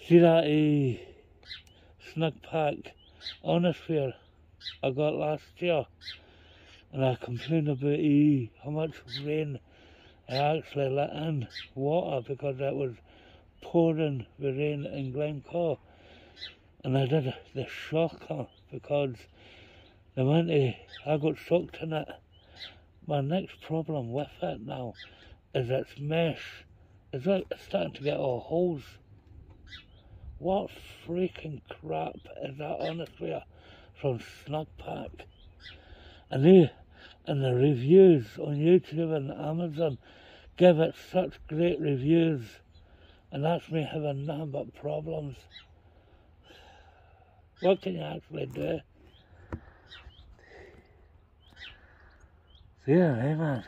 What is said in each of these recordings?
See that Snugpak lonosphere I got last year, and I complained about how much rain I actually let in water because it was pouring with rain in Glencoe, and I did the shocker because I got soaked in it. My next problem with it now is its mesh. It's starting to get all holes. What freaking crap is that, honestly, from Snugpak? And the reviews on YouTube and Amazon give it such great reviews, and that's me having nothing but problems. What can you actually do? So yeah, man.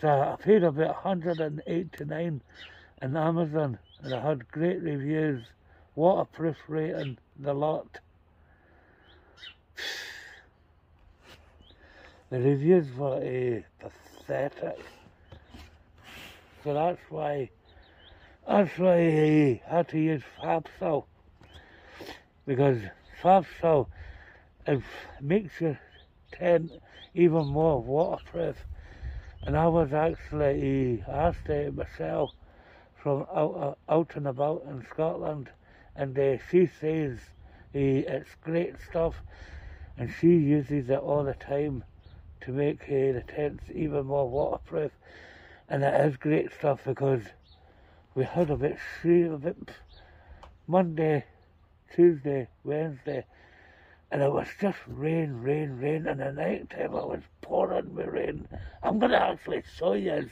So I paid about $189 in Amazon, and I had great reviews, waterproof rating, the lot. The reviews were pathetic. So that's why I had to use Fabsol, because Fabsol makes your tent even more waterproof. And I was actually asked it myself from out and about in Scotland, and she says it's great stuff, and she uses it all the time to make the tents even more waterproof. And it is great stuff, because we had a bit Monday, Tuesday, Wednesday, and it was just rain, and the night time it was pouring with rain. I'm going to actually show you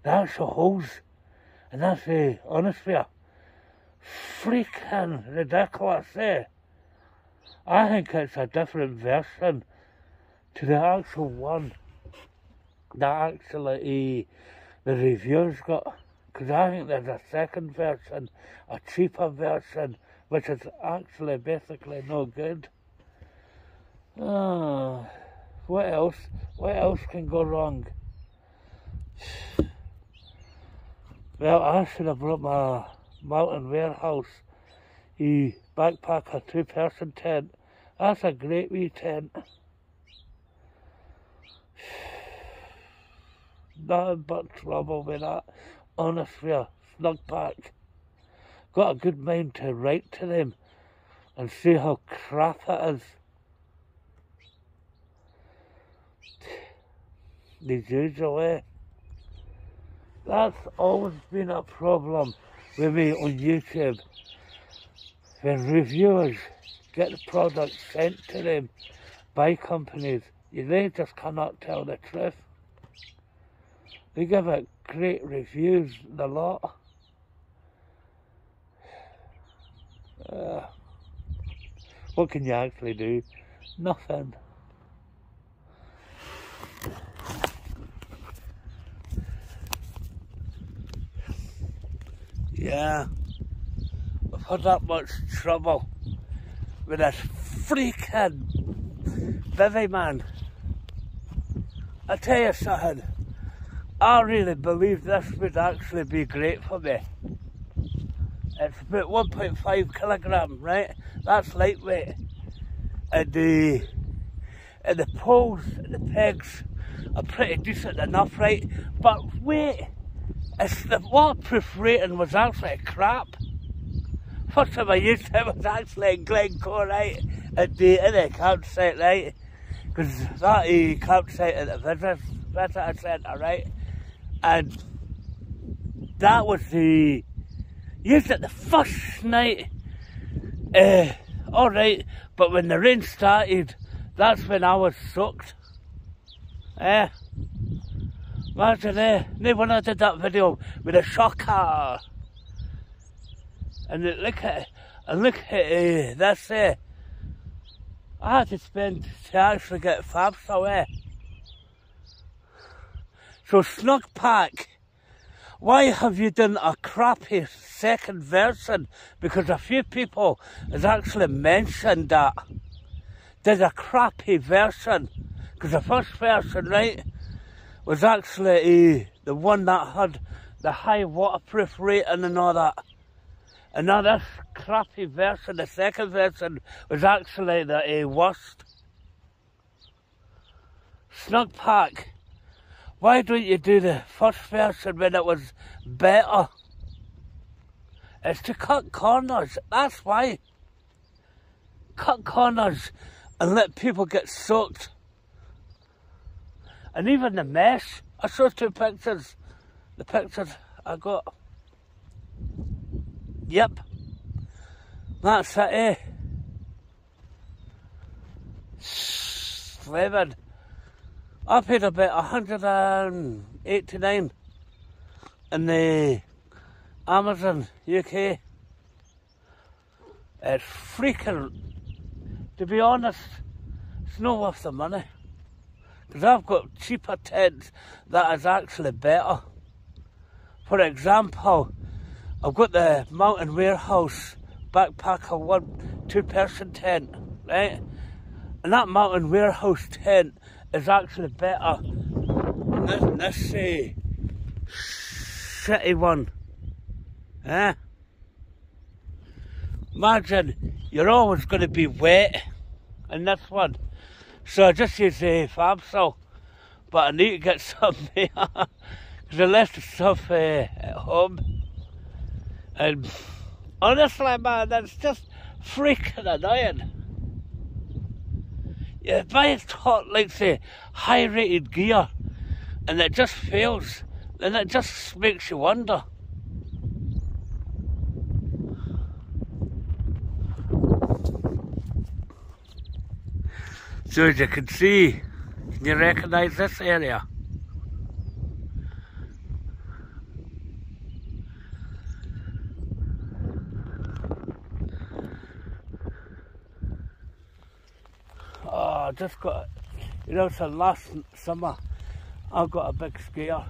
the actual holes, and that's honestly freaking ridiculous. I think it's a different version to the actual one that actually the reviewers got, because I think there's a second version, a cheaper version, which is actually basically no good. What else? What else can go wrong? Well, I should have brought my mountain warehouse backpacker 2-person tent. That's a great wee tent. Nothing but trouble with that, honestly. Snugpak. Got a good mind to write to them and see how crap it is. As usual, that's always been a problem with me on YouTube. When reviewers get the product sent to them by companies, they just cannot tell the truth. They give it great reviews, the lot. What can you actually do? Nothing. Yeah, I've had that much trouble with this freaking bivi, man. I tell you something, I really believe this would actually be great for me. It's about 1.5 kilograms, right? That's lightweight. And the poles and the pegs are pretty decent enough, right? But wait, the waterproof rating was actually crap. First time I used it was actually in Glencoe, right? In the campsite, right? Because that campsite at the visitor centre, right? And that was used it the first night. Alright, but when the rain started, that's when I was soaked. Imagine when I did that video with a shocker. And look at this. I had to spend to actually get Fabsol. So Snugpak, why have you done a crappy second version? Because a few people has actually mentioned that. Did a crappy version. Because the first version, right, was actually the one that had the high waterproof rating and all that. And now this crappy version, the second version, was actually the worst. Snugpak, why don't you do the first version when it was better? It's to cut corners, that's why. Cut corners and let people get soaked. And even the mesh, I saw 2 pictures. The pictures I got. Yep. That's it, eh? Slivered. I paid about 189 in the Amazon UK. It's freaking, to be honest, it's not worth the money. Because I've got cheaper tents that is actually better. For example, I've got the Mountain Warehouse Backpacker 2-person tent, right? And that Mountain Warehouse tent is actually better than this shitty one. Eh? Imagine, you're always going to be wet in this one. So I just use Fabsol, but I need to get some here, because I left the stuff at home. And honestly, man, that's just freaking annoying. You buy like say high-rated gear, and it just fails, and it just makes you wonder. So as you can see, can you recognise this area? Oh, I just got, you know, so last summer I got a big scare.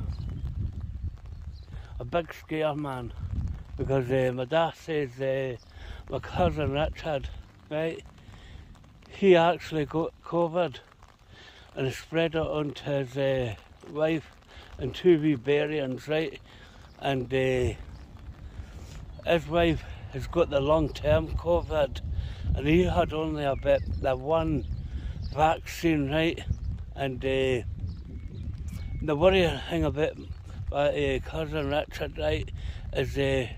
A big scare, man. Because my dad says my cousin Richard, right, he actually got COVID and spread it onto his wife and 2 wee bairns, right? And his wife has got the long-term COVID, and he had only about the 1 vaccine, right? And the worrying thing about my cousin Richard, right, is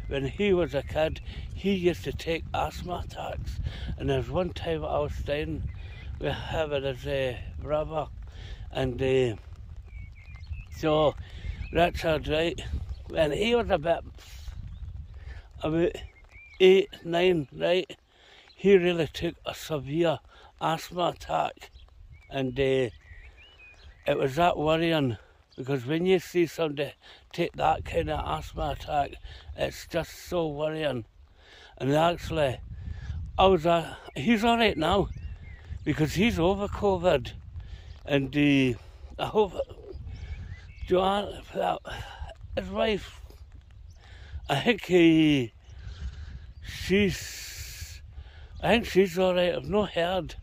when he was a kid, he used to take asthma attacks. And there's one time I was staying with him and his brother, and so Richard, right, when he was about 8, 9, right, he really took a severe asthma attack, and it was that worrying, because when you see somebody take that kind of asthma attack, it's just so worrying. And actually, he's alright now, because he's over COVID, and I hope Joanne, his wife, I think she's alright. I've not heard,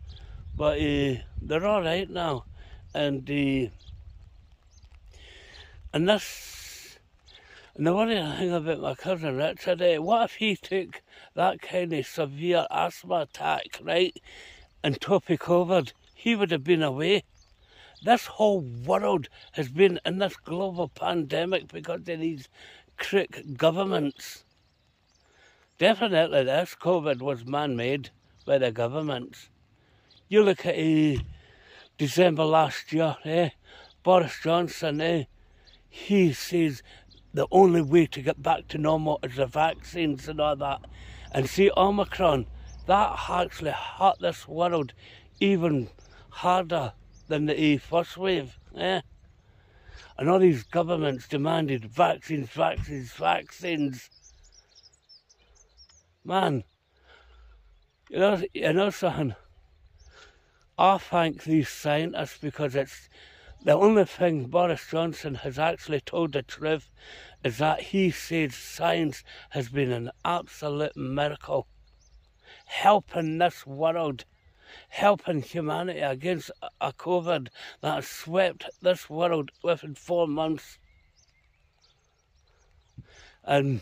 but they're alright now, and the worrying thing about my cousin Richard, what if he took that kind of severe asthma attack, right, and top of COVID, he would have been away. This whole world has been in this global pandemic because of these crook governments. Definitely this COVID was man-made by the governments. You look at December last year, Boris Johnson, he says the only way to get back to normal is the vaccines and all that. And see, Omicron, that actually hurt this world even harder than the first wave. And all these governments demanded vaccines, vaccines, vaccines. Man, you know something? I thank these scientists, because it's the only thing Boris Johnson has actually told the truth is that he says science has been an absolute miracle, helping this world, helping humanity against a COVID that has swept this world within 4 months. And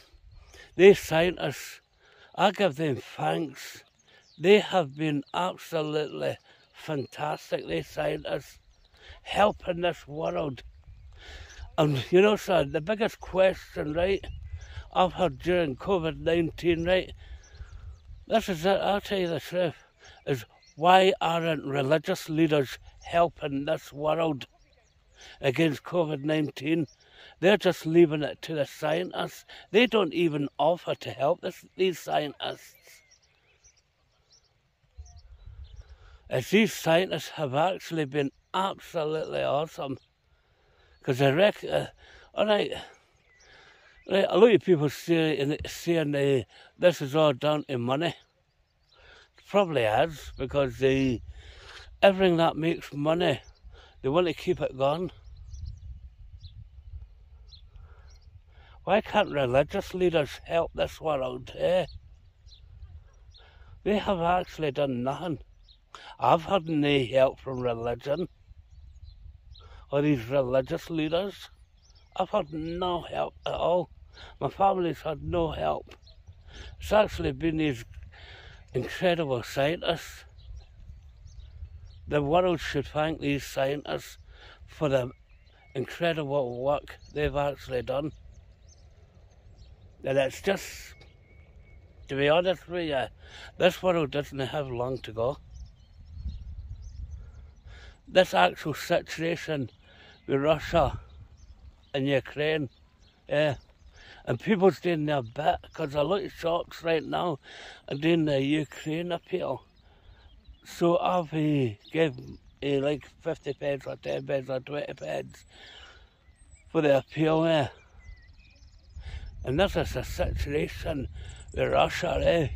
these scientists I give them thanks. They have been absolutely fantastic, these scientists, helping this world. And you know, sir, the biggest question, right, I've had during COVID-19, right, this is it, I'll tell you the truth, is why aren't religious leaders helping this world against COVID-19? They're just leaving it to the scientists. They don't even offer to help these scientists. As these scientists have actually been absolutely awesome. Because I reckon, alright, a lot of people saying this is all down to money. It probably is, because everything that makes money, they want to keep it going. Why can't religious leaders help this world, eh? They have actually done nothing. I've had no help from religion or these religious leaders. I've had no help at all. My family's had no help. It's actually been these incredible scientists. The world should thank these scientists for the incredible work they've actually done. And it's just, to be honest with you, this world doesn't have long to go. This actual situation with Russia and Ukraine, yeah, and people's doing their bit, because a lot of shops right now are doing the Ukraine appeal. So I've gave like 50 pence or 10 pence or 20 pence for the appeal, eh? And this is a situation with Russia, eh?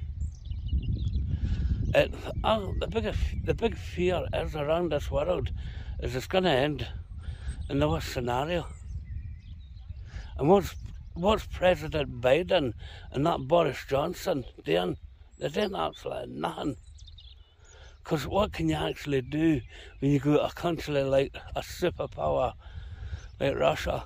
The big fear is around this world is it's going to end in the worst scenario. And what's President Biden and that Boris Johnson doing? They're doing absolutely nothing. Because what can you actually do when you go to a country like a superpower like Russia?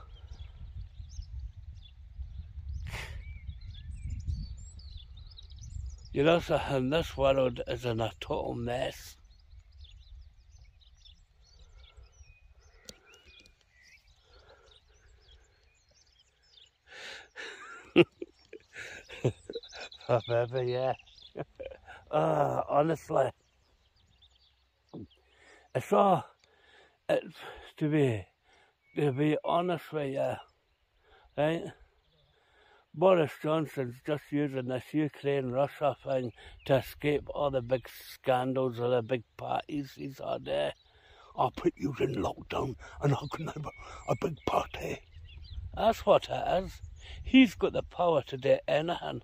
You know, so and this world is in a total mess. Oh, baby, yeah. Honestly, it's all, to be honest with you, right? Boris Johnson's just using this Ukraine-Russia thing to escape all the big scandals or the big parties he's had there. I'll put you in lockdown and I can have a big party. That's what it is. He's got the power to do anything.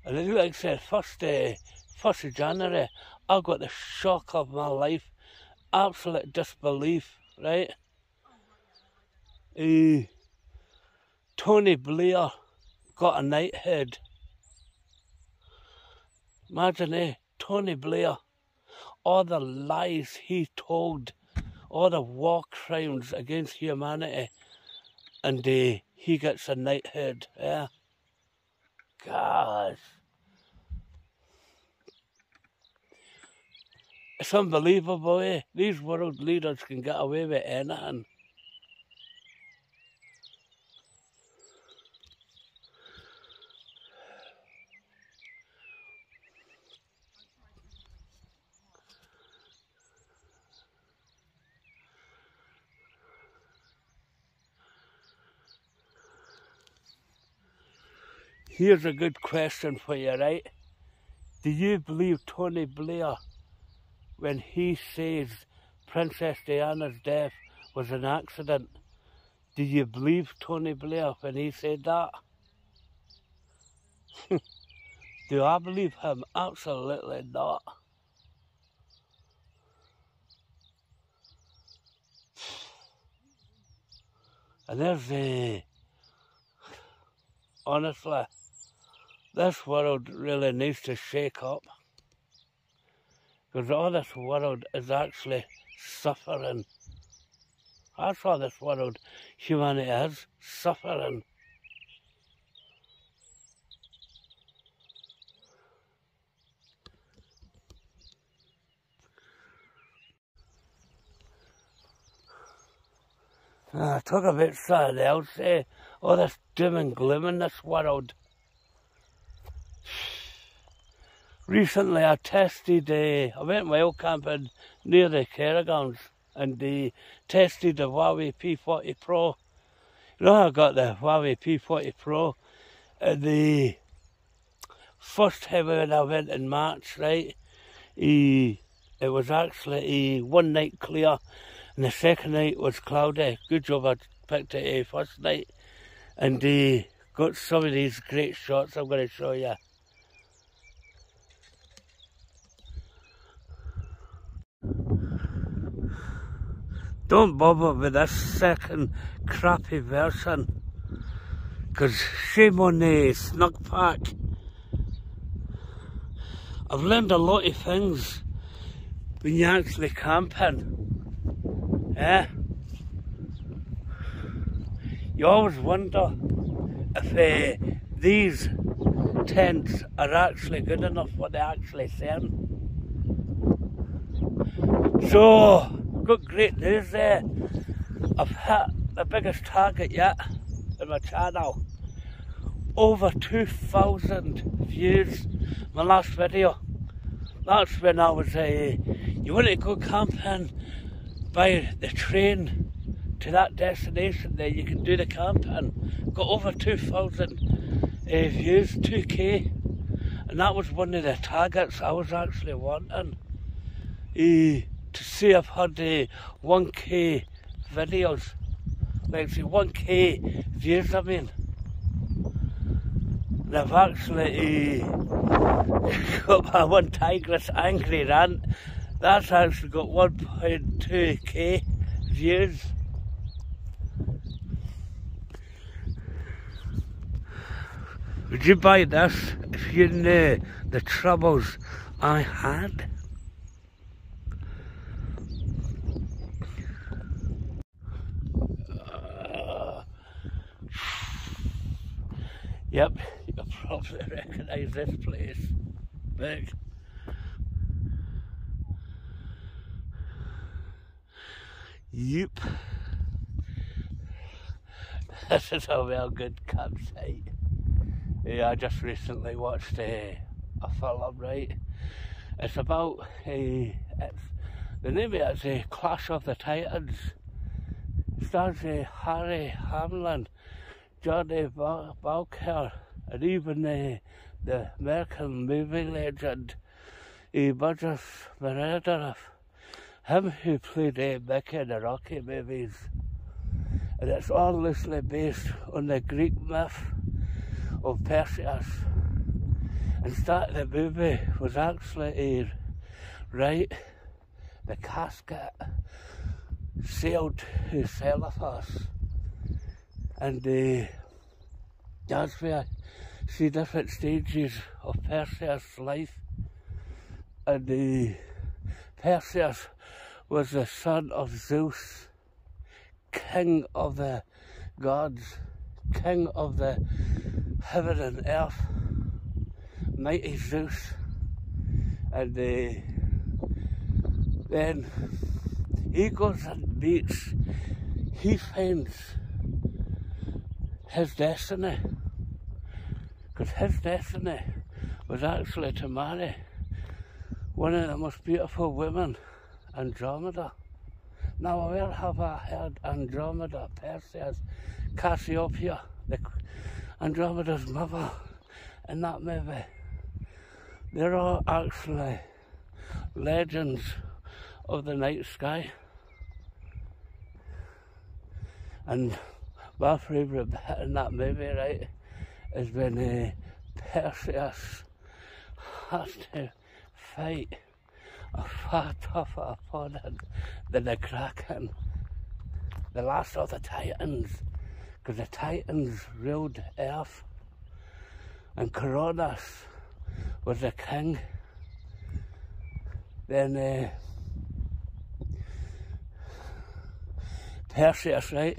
And like I said, 1st of January, I got the shock of my life. Absolute disbelief, right? Tony Blair got a knighthood. Imagine, Tony Blair, all the lies he told, all the war crimes against humanity, and he gets a knighthood, yeah. Gosh. It's unbelievable, eh? These world leaders can get away with anything. Here's a good question for you, right? Do you believe Tony Blair when he says Princess Diana's death was an accident? Do you believe Tony Blair when he said that? Do I believe him? Absolutely not. And there's honestly, this world really needs to shake up. Because all this world is actually suffering. That's what this world humanity is, suffering. Talk about something else, all this doom and gloom in this world. Recently I tested, I went wild camping near the Cairngorms and tested the Huawei P40 Pro. You know, I got the Huawei P40 Pro and the first time when I went in March, right, it was actually one night clear and the second night was cloudy. Good job I picked it first night and got some of these great shots I'm going to show you. Don't bother with this second crappy version, because shame on the Snugpak. I've learned a lot of things when you're actually camping. You always wonder if these tents are actually good enough what they're actually saying. So, got great news there. I've hit the biggest target yet in my channel. Over 2,000 views. My last video. That's when I was, you want to go camping by the train to that destination, then you can do the camping. Got over 2,000 views, 2K. And that was one of the targets I was actually wanting. To see I've had 1K videos, like say 1K views I mean. And I've actually got my one Tigress Angry Rant, that's actually got 1.2K views. Would you buy this if you knew the troubles I had? Yep, you'll probably recognise this place. Big. Yep. This is a well good campsite. Yeah, I just recently watched a film, right? It's about the name of it is Clash of the Titans. It stars Harry Hamlin, Johnny Balker, and even the American movie legend Burgess Meredith, him who played Mickey in the Rocky movies. And it's all loosely based on the Greek myth of Perseus. And start the movie was actually right, the casket sailed to Celebes, and that's where I see different stages of Perseus' life. And Perseus was the son of Zeus, king of the gods, king of the heaven and earth, mighty Zeus. And then he goes and meets, he finds his destiny, because his destiny was actually to marry one of the most beautiful women, Andromeda. Now, where have I heard Andromeda, Perseus, Cassiopeia, Andromeda's mother in that movie? They're all actually legends of the night sky. And my favourite bit in that movie, right, is when Perseus has to fight a far tougher opponent than the Kraken, the last of the Titans, because the Titans ruled Earth, and Cronus was the king. Then Perseus, right,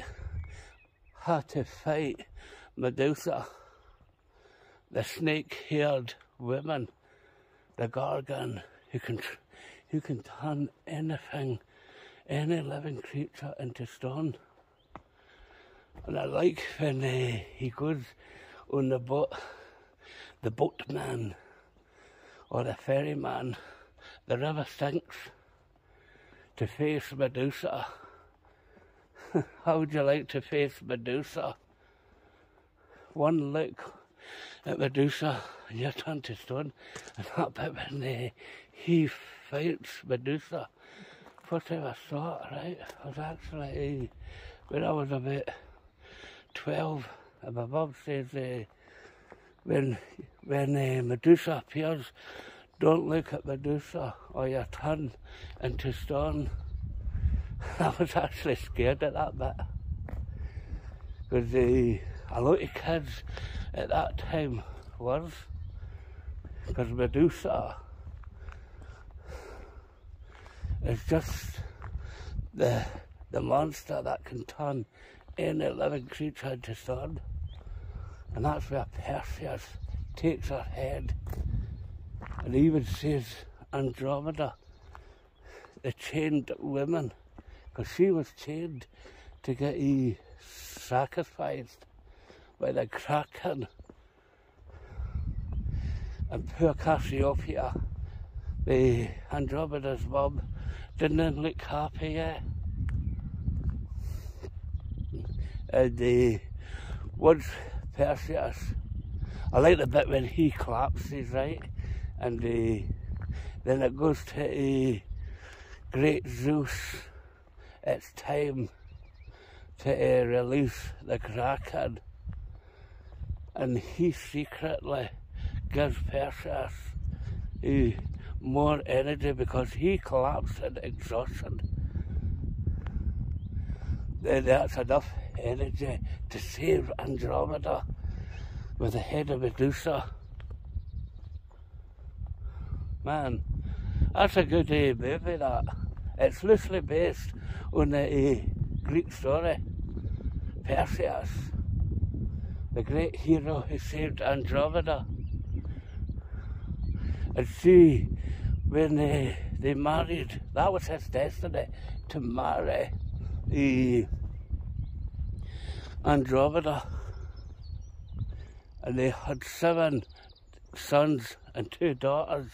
had to fight Medusa, the snake-haired woman, the Gorgon, who can turn anything, any living creature into stone. And I like when he goes on the boatman, or the ferryman, the river Styx, to face Medusa. How would you like to face Medusa? One look at Medusa and you're turned to stone. And that bit when he fights Medusa, first time I saw it, right, I was actually, when I was about 12, and my mum says, when Medusa appears, don't look at Medusa or you're turned into stone. I was actually scared at that bit, because a lot of kids at that time was, because Medusa is just the monster that can turn any living creature into stone. And that's where Perseus takes her head, and he even says Andromeda, the chained woman, because she was chained to get sacrificed by the Kraken. And poor Cassiopeia, the Andromeda's mum, didn't look happy yet. And once Perseus, I like the bit when he collapses, right? And then it goes to great Zeus. It's time to release the Kraken. And he secretly gives Perseus more energy because he collapsed in exhaustion. Then that's enough energy to save Andromeda with the head of Medusa. Man, that's a good movie, that. It's loosely based on the Greek story, Perseus, the great hero who saved Andromeda. And see, when they married, that was his destiny, to marry Andromeda. And they had 7 sons and 2 daughters.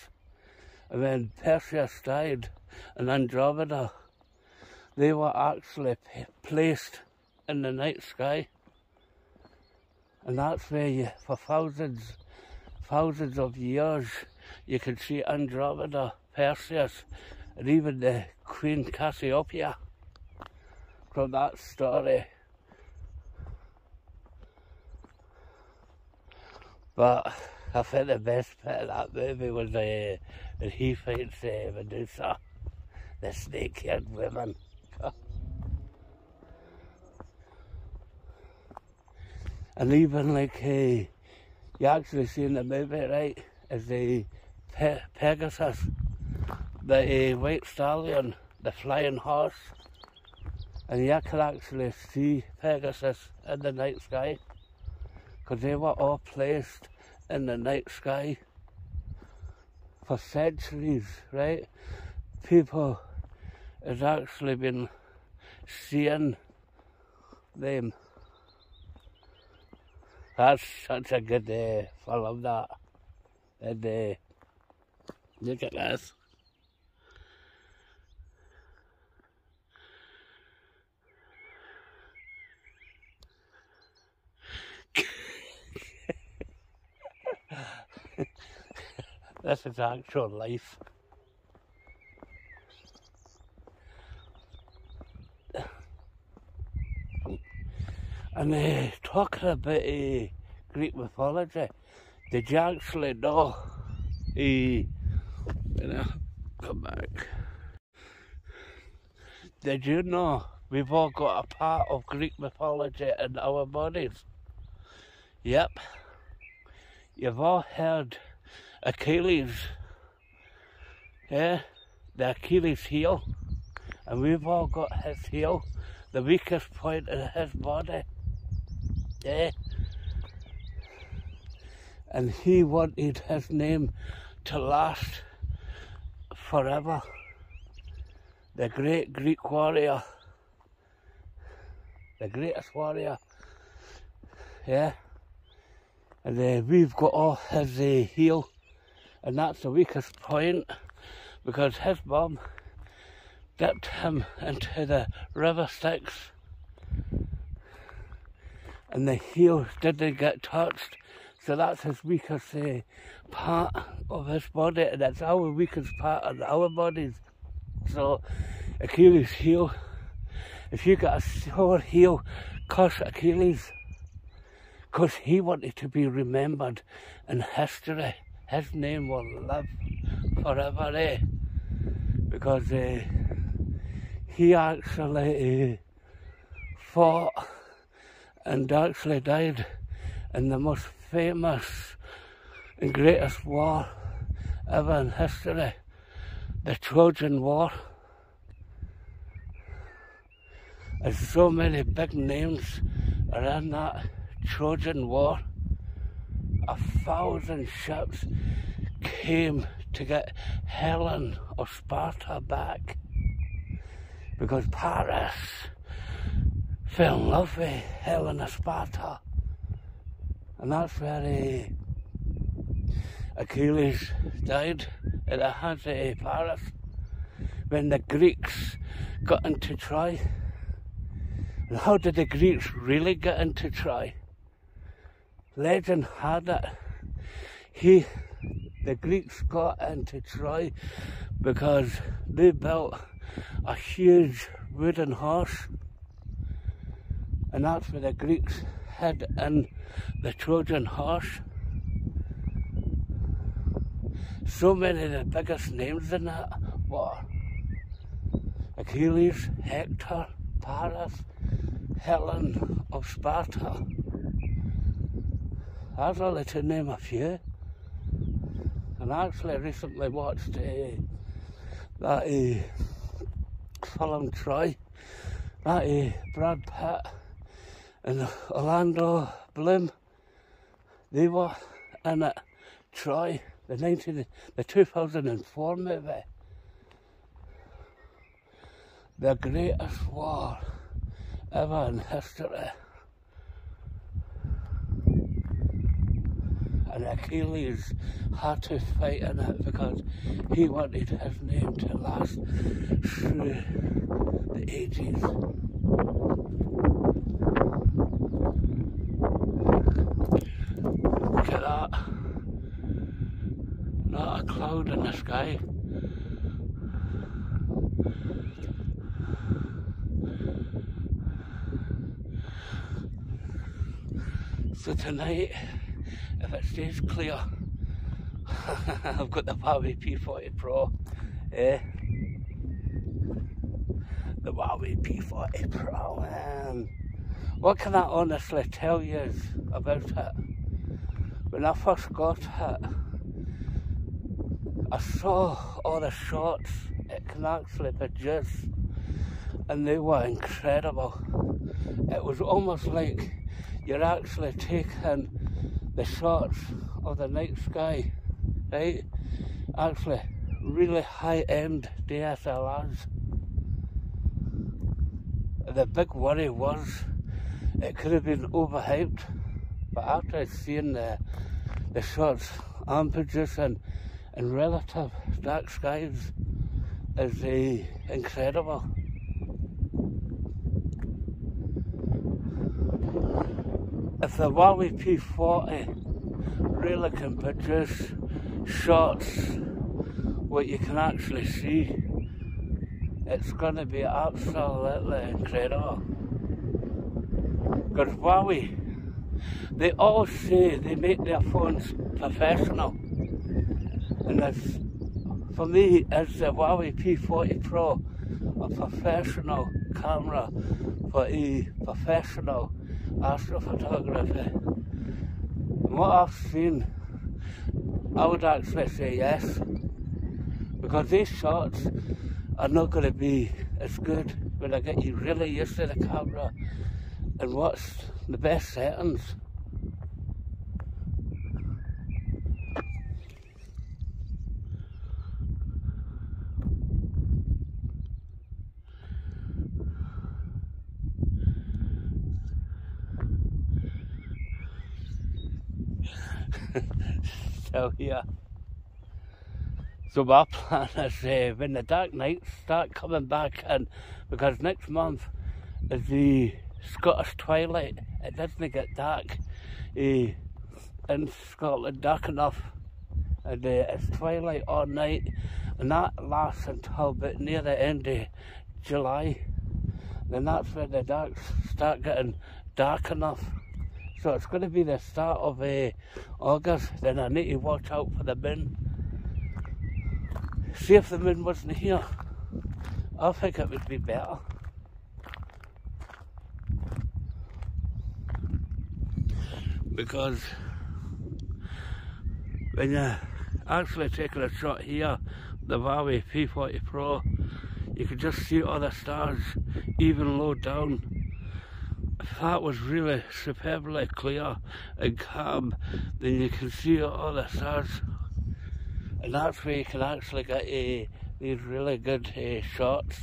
And when Perseus died and Andromeda, they were actually placed in the night sky. And that's where for thousands of years, you can see Andromeda, Perseus, and even the Queen Cassiopeia from that story. But I think the best bit of that movie was when he fights Medusa, the snake-haired woman. And even like you actually see in the movie, right, is the Pegasus, the white stallion, the flying horse, and you can actually see Pegasus in the night sky, because they were all placed in the night sky for centuries, right? People has actually been seeing them. That's such a good film, that. And look at this. This is actual life. And talking about Greek mythology, did you actually know, come back, did you know we've all got a part of Greek mythology in our bodies? Yep. You've all heard Achilles, yeah, the Achilles heel, and we've all got his heel the weakest point in his body. Yeah. And he wanted his name to last forever. The great Greek warrior, the greatest warrior, yeah. And we've got all his heel, and that's the weakest point, because his mum dipped him into the river Styx, and the heel didn't get touched. So that's his weakest part of his body, and that's our weakest part of our bodies. So Achilles' heel, if you got a sore heel, curse Achilles, because he wanted to be remembered in history. His name will live forever, because he actually fought and actually died in the most famous and greatest war ever in history, the Trojan War. There's so many big names are in that Trojan War. 1,000 ships came to get Helen of Sparta back, because Paris fell in love with Helen of Sparta. And that's where Achilles died, at the hands of Paris, when the Greeks got into Troy. And how did the Greeks really get into Troy? Legend had it, the Greeks got into Troy because they built a huge wooden horse, and that's where the Greeks hid in the Trojan horse. So many of the biggest names in that war: Achilles, Hector, Paris, Helen of Sparta. That's only to name a few. And I actually recently watched that film Troy, that Brad Pitt and Orlando Bloom, they were in it. Troy, the 2004 movie. The greatest war ever in history. And Achilles had to fight in it because he wanted his name to last through the ages. Look at that. Not a cloud in the sky. So tonight, if it stays clear, I've got the Huawei P40 Pro. The Huawei P40 Pro, man. What can I honestly tell you about it? When I first got it, I saw all the shots it can actually produce, and they were incredible. It was almost like you're actually taking the shots of the night sky, right? Actually, really high-end DSLRs. The big worry was it could have been overhyped, but after seeing the shots I'm producing in relative dark skies is incredible. If the Huawei P40 really can produce shots what you can actually see, it's going to be absolutely incredible. Because Huawei, they all say they make their phones professional, and for me, is the Huawei P40 Pro a professional camera for a professional astrophotography? And what I've seen, I would actually say yes, because these shots are not going to be as good when I get you really used to the camera and what's the best settings. So yeah. So my plan is when the dark nights start coming back in, because next month is the Scottish twilight. It doesn't get dark in Scotland, dark enough, and it's twilight all night, and that lasts until about near the end of July. Then that's when the darks start getting dark enough. So it's going to be the start of August. Then I need to watch out for the moon. See if the moon wasn't here, I think it would be better. Because when you're actually taking a shot here, the Huawei P40 Pro, you can just see all the stars even low down. That was really superbly clear and calm, then you can see all the stars, and that's where you can actually get these really good shots.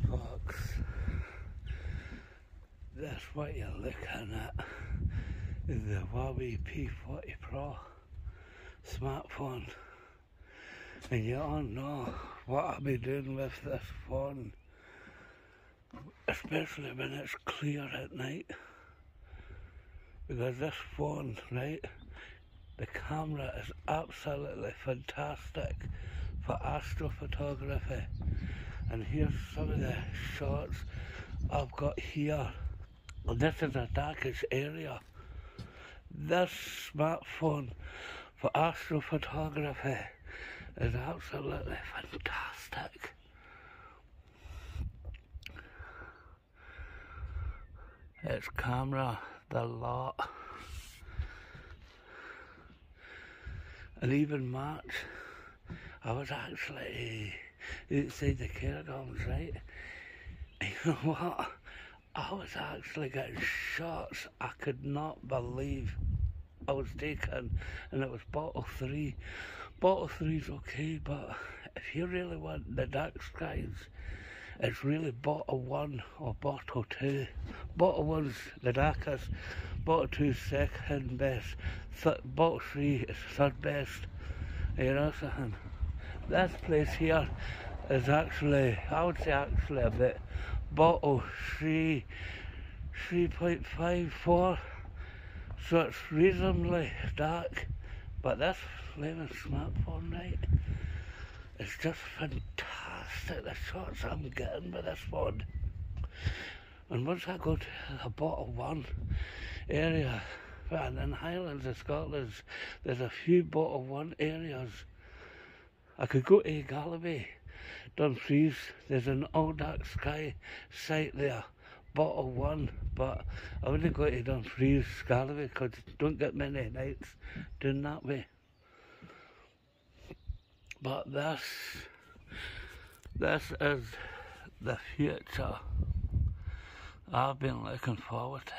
Folks, that's what you're looking at, is the Huawei P40 Pro smartphone, and you all know what I'll be doing with this phone, especially when it's clear at night, because this phone, right, the camera is absolutely fantastic for astrophotography. And here's some of the shots I've got here, and this is the darkest area. This smartphone for astrophotography is absolutely fantastic. Its camera, the lot, and even March, I was actually outside the caravans, right? And you know what? I was actually getting shots I could not believe I was taking, and it was bottle 3. Bottle 3's okay, but if you really want the dark skies, it's really bottle 1 or bottle 2. Bottle 1's the darkest, bottle 2's second best, bottle 3 is third best. You know something? This place here is actually, I would say actually a bit bottle 3, 3.54, so it's reasonably dark, but this flaming smartphone, right, it's just fantastic, the shots I'm getting with this phone. And once I go to the bottle 1 area, and in Highlands of Scotland, there's a few bottle 1 areas. I could go to Galloway, Dumfries, there's an all dark sky site there, bottle 1, but I wouldn't go to Dumfries, Galloway, because don't get many nights doing that way. But this is the future I've been looking forward to.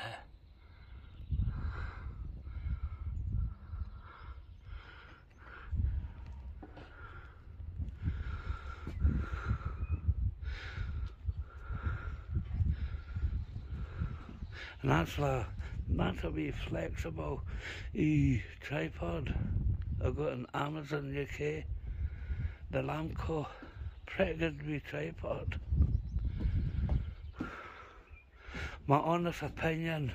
And that's a wee flexible tripod I got in Amazon UK, the Lamco, pretty good wee tripod. My honest opinion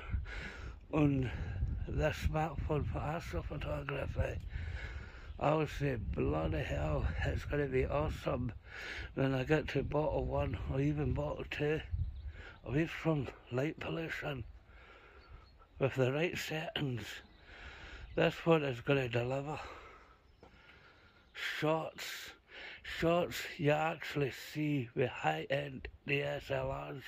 on this smartphone for astrophotography, I would say bloody hell, it's going to be awesome when I get to bottle 1 or even bottle 2, away from light pollution. With the right settings, this one is going to deliver shots you actually see with high-end DSLRs.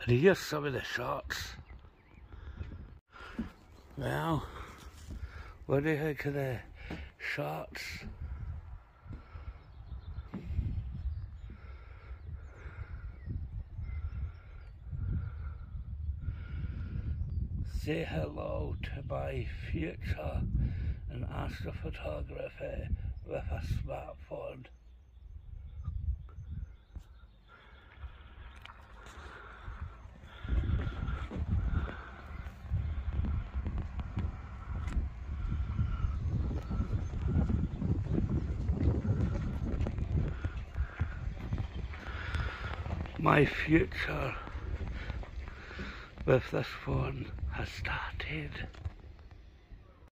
And here's some of the shots. Well, what do you think of the shots? Say hello to my future in astrophotography with a smartphone. My future with this phone has started.